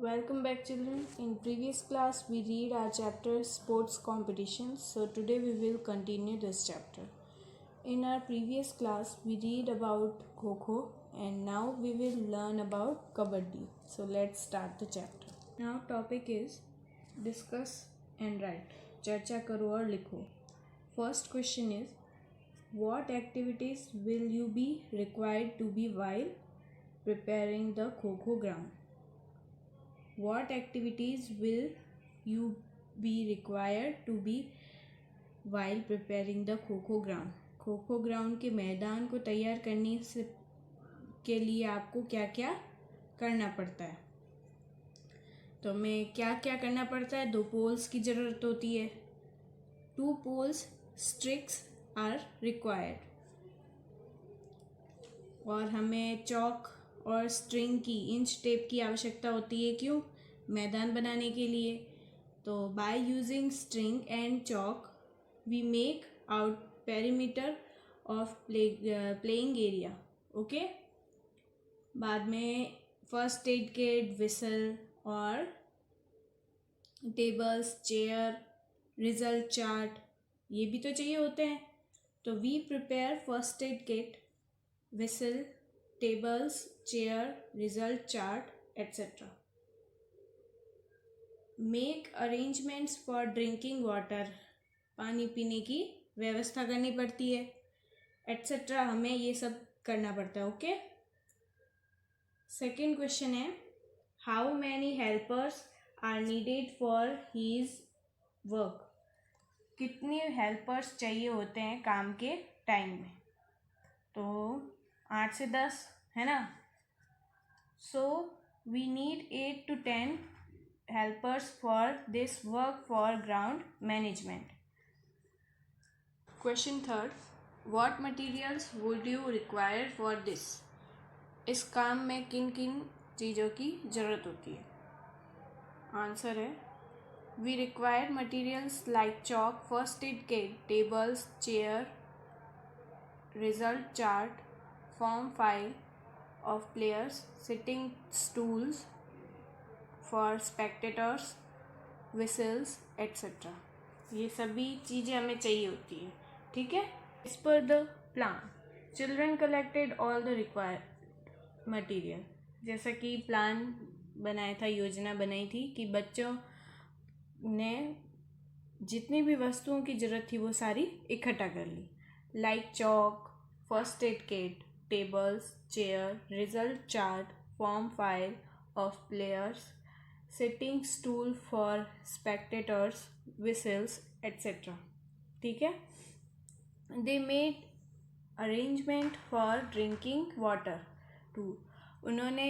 Welcome back, children. In previous class we read our chapter sports competitions. So today we will continue this chapter. In our previous class we read about Kho and now we will learn about Kabaddi. So let's start the chapter. Now topic is discuss and write. चर्चा करो और लिखो. First question is, what activities will you be required to be while preparing the Kho ground? What activities will you be required to be while preparing the Kho ground? Kho ground के मैदान को तैयार करने से के लिए आपको क्या क्या करना पड़ता है? तो हमें क्या क्या करना पड़ता है? 2 पोल्स की ज़रूरत होती है. 2 poles sticks are required. और हमें चौक और स्ट्रिंग की इंच टेप की आवश्यकता होती है. क्यों? मैदान बनाने के लिए. तो by using string and chalk we make out perimeter of playing area. Okay. बाद में फर्स्ट एड किट, विसल और टेबल्स, चेयर, रिजल्ट चार्ट ये भी तो चाहिए होते हैं. तो we prepare first aid kit, whistle, tables, chair, result chart, etc. Make arrangements for drinking water. पानी पीने की व्यवस्था करनी पड़ती है, etc. हमें ये सब करना पड़ता है. ओके. सेकेंड क्वेश्चन है, how many helpers are needed for his work. कितने हेल्पर्स चाहिए होते हैं काम के टाइम में? तो 8 से 10 है ना. So we need 8 to 10 helpers for this work for ground management. Question third, what materials would you require for this. इस काम में किन किन चीज़ों की ज़रूरत होती है? आंसर है, we require materials like chalk, first aid kit, tables, chair, result chart, form file of players, sitting stools for spectators, whistles, etc. ये सभी चीज़ें हमें चाहिए होती है. ठीक है. As per the plan, children collected all the required material. जैसा कि प्लान बनाया था, योजना बनाई थी कि बच्चों ने जितनी भी वस्तुओं की ज़रूरत थी वो सारी इकट्ठा कर ली. Like chalk, first aid kit, tables, chair, result chart, form file of players, sitting stool for spectators, whistles, etc. ठीक है. They made arrangement for drinking water too. उन्होंने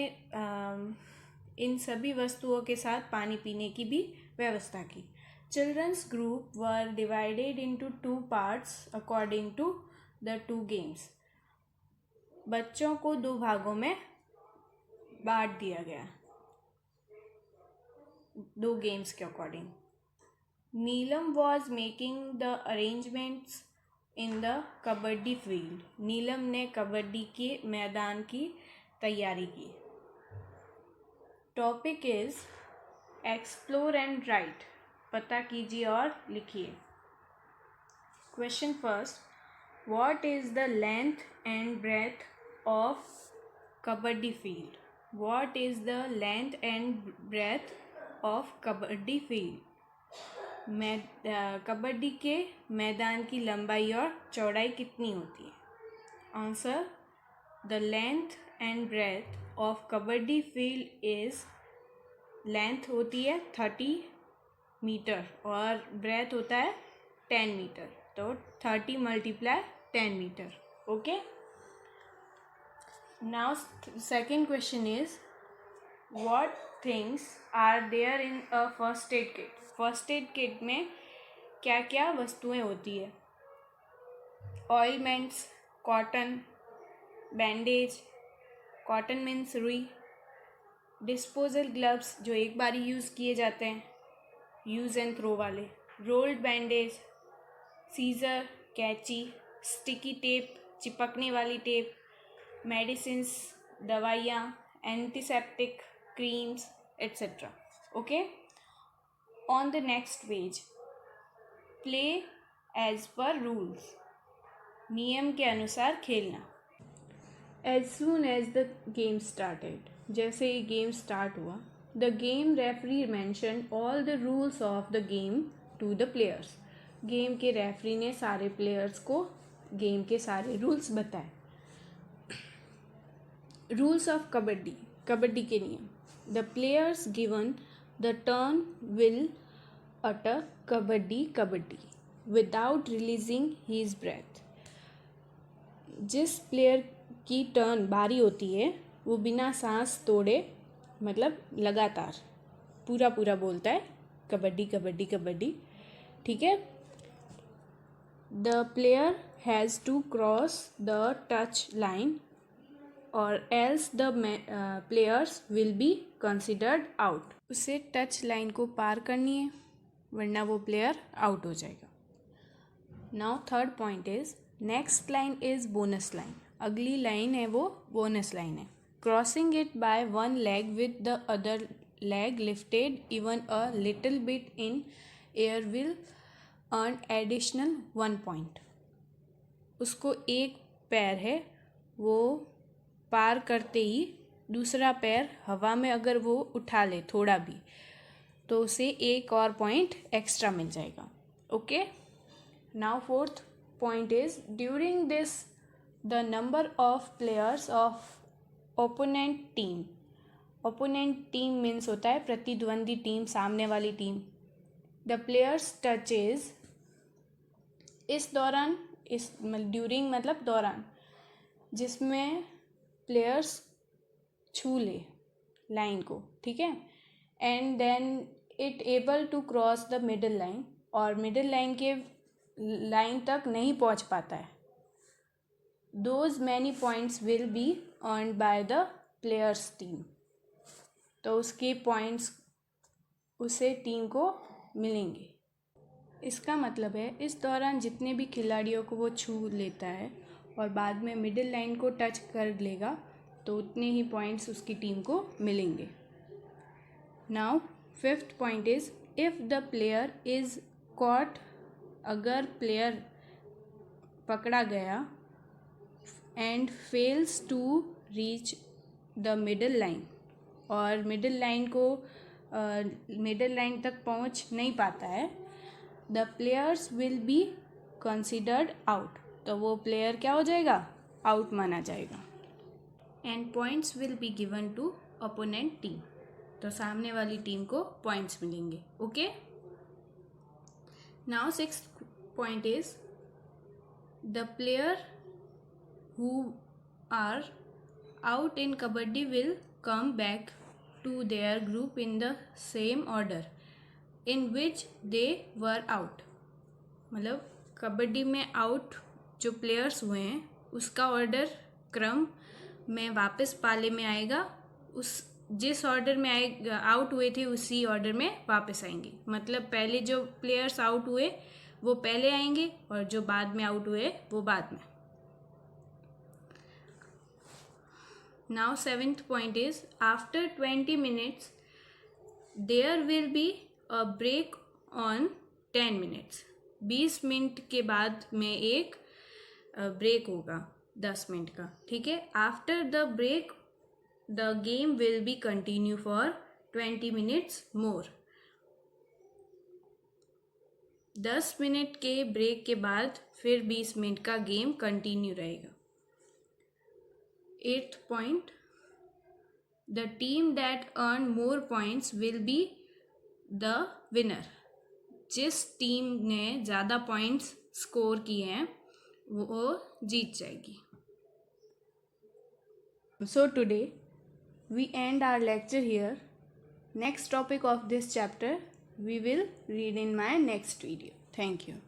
इन सभी वस्तुओं के साथ पानी पीने की भी व्यवस्था की. Children's group were divided into 2 parts according to the 2 games. बच्चों को 2 भागों में बांट दिया गया 2 गेम्स के according. Neelam was making the arrangements in the kabaddi field. Neelam ने कबड्डी के मैदान की तैयारी की. Topic is explore and write. पता कीजिए और लिखिए. Question first, what is the length and breadth of kabaddi field. What is the length and breadth of kabaddi field? Kabaddi के मैदान की लंबाई और चौड़ाई कितनी होती है? Answer, the length and breadth of kabaddi field is, length होती है 30 मीटर और ब्रेथ होता है 10 मीटर. तो 30 × 10 metre. Okay. Now second question is, what things are there in a first aid kit? First aid kit में क्या क्या वस्तुएं होती है? ऑइलमेंट्स, कॉटन, बैंडेज, कॉटन मीन्स रुई, डिस्पोजल ग्लव्स जो एक बार यूज़ किए जाते हैं, यूज़ एंड थ्रो वाले, रोल्ड बैंडेज, सीज़र, कैंची, स्टिकी टेप चिपकने वाली टेप, मेडिसिन्स दवाइयाँ, antiseptic creams, etc. Okay. On the next page, play as per rules. नियम के अनुसार खेलना. As soon as the game started, जैसे ये गेम स्टार्ट हुआ, the game referee mentioned all the rules of the game to the players. Game के referee ने सारे प्लेयर्स को गेम के सारे रूल्स बताए. रूल्स ऑफ कबड्डी, कबड्डी के नियम. The players given the turn will utter kabaddi kabaddi without releasing his breath. जिस प्लेयर की टर्न बारी होती है वो बिना सांस तोड़े, मतलब लगातार पूरा पूरा बोलता है कबड्डी कबड्डी कबड्डी. ठीक है. The player has to cross the touch line और else the players will be considered out. उसे टच लाइन को पार करनी है वरना वो प्लेयर आउट हो जाएगा. Now third point is next line is bonus line. अगली लाइन है वो बोनस लाइन है. Crossing it by one leg with the other leg lifted even a little bit in air will earn additional 1 point. उसको एक पैर है वो पार करते ही दूसरा पैर हवा में अगर वो उठा ले थोड़ा भी तो उसे एक और पॉइंट एक्स्ट्रा मिल जाएगा. Okay. Now fourth point is during this the number of players of opponent team. Opponent team means होता है प्रतिद्वंदी टीम, सामने वाली टीम. The players touches. इस दौरान, इस ड्यूरिंग मतलब दौरान, जिसमें प्लेयर्स छू ले लाइन को. ठीक है. And then it able to cross the middle line. और मिडल लाइन के लाइन तक नहीं पहुंच पाता है. Those many points will be earned by the players team. तो उसके पॉइंट्स उसे टीम को मिलेंगे. इसका मतलब है इस दौरान जितने भी खिलाड़ियों को वो छू लेता है और बाद में मिडिल लाइन को टच कर लेगा तो उतने ही पॉइंट्स उसकी टीम को मिलेंगे. Now fifth point is if the player is caught. अगर प्लेयर पकड़ा गया and fails to reach the middle line, और मिडिल लाइन तक पहुंच नहीं पाता है, the players will be considered out. तो वो प्लेयर क्या हो जाएगा? आउट माना जाएगा. And points will be given to opponent team. तो सामने वाली टीम को पॉइंट्स मिलेंगे. Okay. Now sixth point is the player who are out in kabaddi will come back to their group in the same order in which they were out. मतलब कबड्डी में out जो players हुए हैं उसका ऑर्डर क्रम में वापस पाले में आएगा. उस जिस ऑर्डर में आएगा आउट हुए थे उसी ऑर्डर में वापस आएंगे. मतलब पहले जो प्लेयर्स आउट हुए वो पहले आएंगे और जो बाद में आउट हुए वो बाद में. Now seventh point is after 20 minutes there will be a break on 10 minutes. 20 minute के बाद में एक ब्रेक होगा 10 मिनट का. ठीक है. After the break the game will be continue for 20 minutes more. 10 minute के ब्रेक के बाद फिर 20 मिनट का गेम कंटिन्यू रहेगा. Eighth point, the team that earn more points will be the winner. जिस टीम ने ज़्यादा पॉइंट्स स्कोर किए हैं वो जीत जाएगी. So today we end our lecture here. Next topic of this chapter we will read in my next video. Thank you.